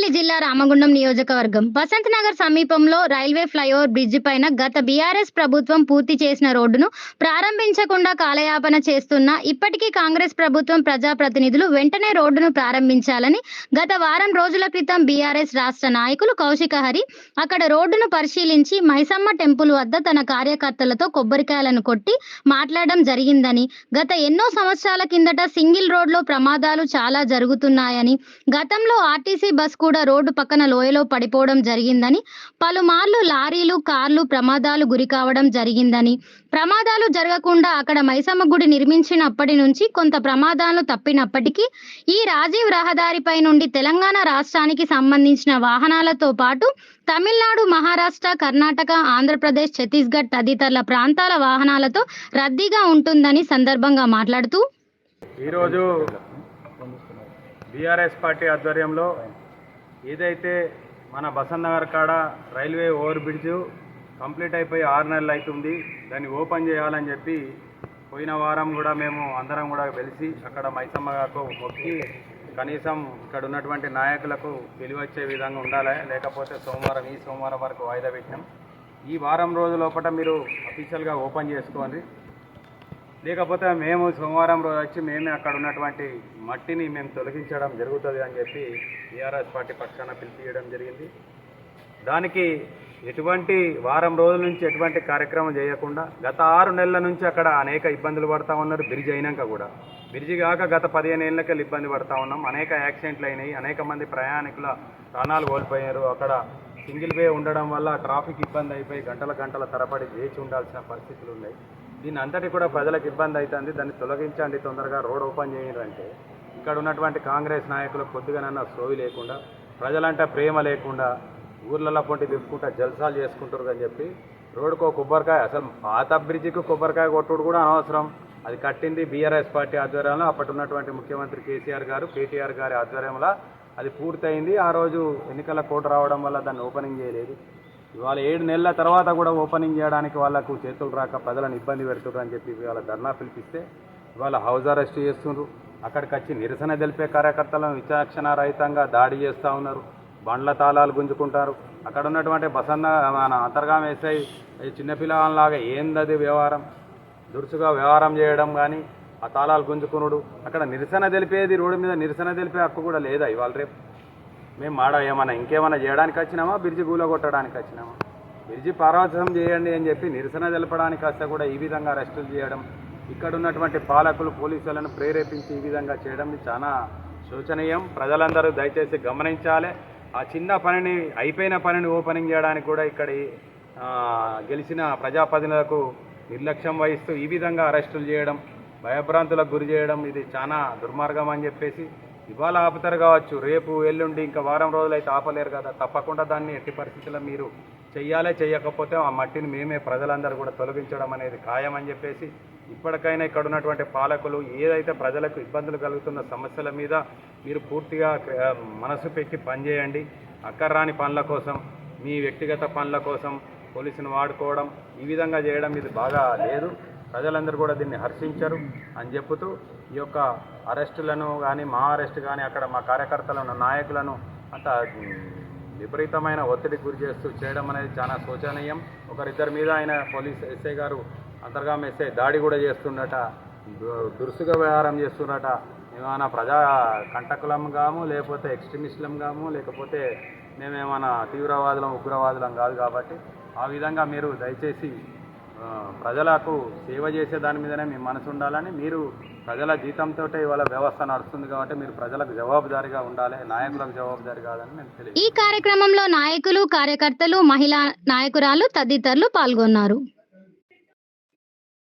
పెద్దపల్లి జిల్లా రామగుండం నియోజకవర్గం వసంత్ నగర్ సమీపంలో రైల్వే ఫ్లైఓవర్ బ్రిడ్జి పైన గత బీఆర్ఎస్ ప్రభుత్వం పూర్తి చేసిన రోడ్డును ప్రారంభించకుండా కాలయాపన చేస్తున్న ఇప్పటికీ కాంగ్రెస్ ప్రభుత్వం ప్రజాప్రతినిధులు వెంటనే రోడ్డును ప్రారంభించాలని గత వారం రోజుల క్రితం బీఆర్ఎస్ రాష్ట్ర నాయకులు కౌశిక హరి అక్కడ రోడ్డును పరిశీలించి మైసమ్మ టెంపుల్ వద్ద తన కార్యకర్తలతో కొబ్బరికాయలను కొట్టి మాట్లాడడం జరిగిందని, గత ఎన్నో సంవత్సరాల కిందట సింగిల్ రోడ్లో ప్రమాదాలు చాలా జరుగుతున్నాయని, గతంలో ఆర్టీసీ బస్ కూడా రోడ్డు పక్కన లోయలో పడిపోవడం జరిగిందని, పలుమార్లు లారీలు కార్లు ప్రమాదాలు గురి కావడం జరిగిందని, ప్రమాదాలు జరగకుండా అక్కడ మైసమ్మ గుడి నిర్మించినప్పటి నుంచి కొంత ప్రమాదాలు తప్పినప్పటికీ ఈ రాజీవ్ రహదారిపై నుండి తెలంగాణ రాష్ట్రానికి సంబంధించిన వాహనాలతో పాటు తమిళనాడు, మహారాష్ట్ర, కర్ణాటక, ఆంధ్రప్రదేశ్, ఛత్తీస్గఢ్ తదితర ప్రాంతాల వాహనాలతో రద్దీగా ఉంటుందని సందర్భంగా మాట్లాడుతూ ఈరోజు బీఆర్ఎస్ పార్టీ ఆధ్వర్యంలో ఏదైతే మన బసంత్ నగర్ కాడ రైల్వే ఓవర్ బ్రిడ్జ్ కంప్లీట్ అయిపోయి 6 నెలలు అవుతుంది, దాన్ని ఓపెన్ చేయాలని చెప్పి పోయిన వారం కూడా మేము అందరం కూడా కలిసి అక్కడ మైసమ్మకు మొక్కి కనీసం ఇక్కడ ఉన్నటువంటి నాయకులకు తెలివచ్చే విధంగా ఉండాలి, లేకపోతే ఈ సోమవారం వరకు వాయిదా పెట్టినాం. ఈ వారం రోజుల లోపల మీరు అఫీషియల్గా ఓపెన్ చేసుకోండి, లేకపోతే మేము సోమవారం రోజు వచ్చి మేమే అక్కడ ఉన్నటువంటి మట్టిని మేము తొలగించడం జరుగుతుంది అని చెప్పి టీఆర్ఎస్ పార్టీ పక్షాన పిలిపియడం జరిగింది. దానికి ఎటువంటి వారం రోజుల నుంచి ఎటువంటి కార్యక్రమం చేయకుండా గత 6 నెలల నుంచి అక్కడ అనేక ఇబ్బందులు పడతా ఉన్నారు. బ్రిడ్జ్ అయినాక కూడా, బ్రిడ్జి కాక గత 15 ఏళ్ళకెళ్ళి ఇబ్బంది పడతా ఉన్నాం. అనేక యాక్సిడెంట్లు అయినాయి, అనేక మంది ప్రయాణికుల ప్రాణాలు కోల్పోయారు. అక్కడ సింగిల్ వే ఉండడం వల్ల ట్రాఫిక్ ఇబ్బంది అయిపోయి గంటల తరబడి వేచి ఉండాల్సిన పరిస్థితులు ఉన్నాయి. దీని అంతటి కూడా ప్రజలకు ఇబ్బంది అవుతుంది. దాన్ని తొలగించండి, తొందరగా రోడ్ ఓపెన్ చేయాలంటే ఇక్కడ ఉన్నటువంటి కాంగ్రెస్ నాయకులు కొద్దిగానన్నా సోవి లేకుండా, ప్రజలంటే ప్రేమ లేకుండా ఊర్లలో పొంటి తిప్పుకుంటా జల్సాలు చేసుకుంటారు అని చెప్పి రోడ్డుకో కొబ్బరికాయ, అసలు పాత బ్రిడ్జికి కొబ్బరికాయ కొట్టుడు కూడా అనవసరం. అది కట్టింది బీఆర్ఎస్ పార్టీ ఆధ్వర్యంలో, అప్పటి ఉన్నటువంటి ముఖ్యమంత్రి కేటీఆర్ గారి ఆధ్వర్యంలో అది పూర్తయింది. ఆ రోజు ఎన్నికల కోడ్ రావడం వల్ల దాన్ని ఓపెనింగ్ చేయలేదు. ఇవాళ 7 నెలల తర్వాత కూడా ఓపెనింగ్ చేయడానికి వాళ్ళకు చేతులు రాక ప్రజలను ఇబ్బంది పెడుతున్నారు అని చెప్పి ఇవాళ ధర్నా పిలిపిస్తే ఇవాళ హౌస్ అరెస్ట్ చేస్తున్నారు. అక్కడికి వచ్చి నిరసన తెలిపే కార్యకర్తలను విచక్షణారహితంగా దాడి చేస్తూ ఉన్నారు, బండ్ల తాళాలు గుంజుకుంటారు. అక్కడ ఉన్నటువంటి మన అంతర్గాం ఎస్ఐ చిన్నపిల్లలాగా ఏందది వ్యవహారం, దురుసుగా వ్యవహారం చేయడం కానీ ఆ తాళాలు గుంజుకునుడు. అక్కడ నిరసన తెలిపేది, రోడ్డు మీద నిరసన తెలిపే హక్కు కూడా లేదా ఇవాళ రేపు? మేము ఏమన్నా ఇంకేమైనా చేయడానికి వచ్చినామా, బ్రిడ్జి కొట్టడానికి వచ్చినామా? బ్రిడ్జి పరామర్శం చేయండి అని చెప్పి నిరసన తెలపడానికి వస్తే కూడా ఈ విధంగా అరెస్టులు చేయడం, ఇక్కడ ఉన్నటువంటి పాలకులు పోలీసులను ప్రేరేపించి ఈ విధంగా చేయడం చాలా శోచనీయం. ప్రజలందరూ దయచేసి గమనించాలి. ఆ చిన్న పనిని, అయిపోయిన పనిని ఓపెనింగ్ చేయడానికి కూడా ఇక్కడ గెలిచిన ప్రజాప్రతినిధులకు నిర్లక్ష్యం వహిస్తూ ఈ విధంగా అరెస్టులు చేయడం, భయభ్రాంతులకు గురి చేయడం ఇది చాలా దుర్మార్గం అని చెప్పేసి ఇవాళ ఆపుతారు కావచ్చు, రేపు ఎల్లుండి ఇంకా వారం రోజులు అయితే ఆపలేరు కదా. తప్పకుండా దాన్ని ఎట్టి పరిస్థితుల్లో మీరు చెయ్యాలే, చేయకపోతే ఆ మట్టిని మేమే ప్రజలందరూ కూడా తొలగించడం అనేది ఖాయమని చెప్పేసి ఇప్పటికైనా ఇక్కడ ఉన్నటువంటి పాలకులు ఏదైతే ప్రజలకు ఇబ్బందులు కలుగుతున్న సమస్యల మీద మీరు పూర్తిగా మనసు పెట్టి పనిచేయండి. అక్కర్రాని పనుల కోసం, మీ వ్యక్తిగత పనుల కోసం పోలీసును వాడుకోవడం, ఈ విధంగా చేయడం ఇది బాగా లేదు. ప్రజలందరూ కూడా దీన్ని హర్షించరు అని చెబుతూ ఈ యొక్క అరెస్టులను కానీ, మా అరెస్ట్ కానీ, అక్కడ మా కార్యకర్తలను, నాయకులను అంత విపరీతమైన ఒత్తిడికి గురి చేస్తూ చేయడం అనేది చాలా శోచనీయం. ఒకరిద్దరి మీద ఆయన పోలీస్ ఎస్ఐ గారు, అంతర్గాం ఎస్ఐ దాడి కూడా చేస్తుండట, దురుసుగా వ్యవహారం చేస్తుండట. ఏమైనా ప్రజా కంటకులం కాము, లేకపోతే ఎక్స్ట్రీమిస్టులం కాము, లేకపోతే మేమేమైనా తీవ్రవాదులం, ఉగ్రవాదులం కాదు. కాబట్టి ఆ విధంగా మీరు దయచేసి ప్రజలకు సేవ చేసే దాని మీదనే మీ మనసు ఉండాలని, మీరు ప్రజల జీతంతో ఇవాళ వ్యవస్థ నడుస్తుంది కాబట్టి మీరు ప్రజలకు జవాబుదారీగా ఉండాలి, నాయకులకు జవాబుదారీ కాదని నేను తెలియదు. ఈ కార్యక్రమంలో నాయకులు, కార్యకర్తలు, మహిళా నాయకురాలు తదితరులు పాల్గొన్నారు.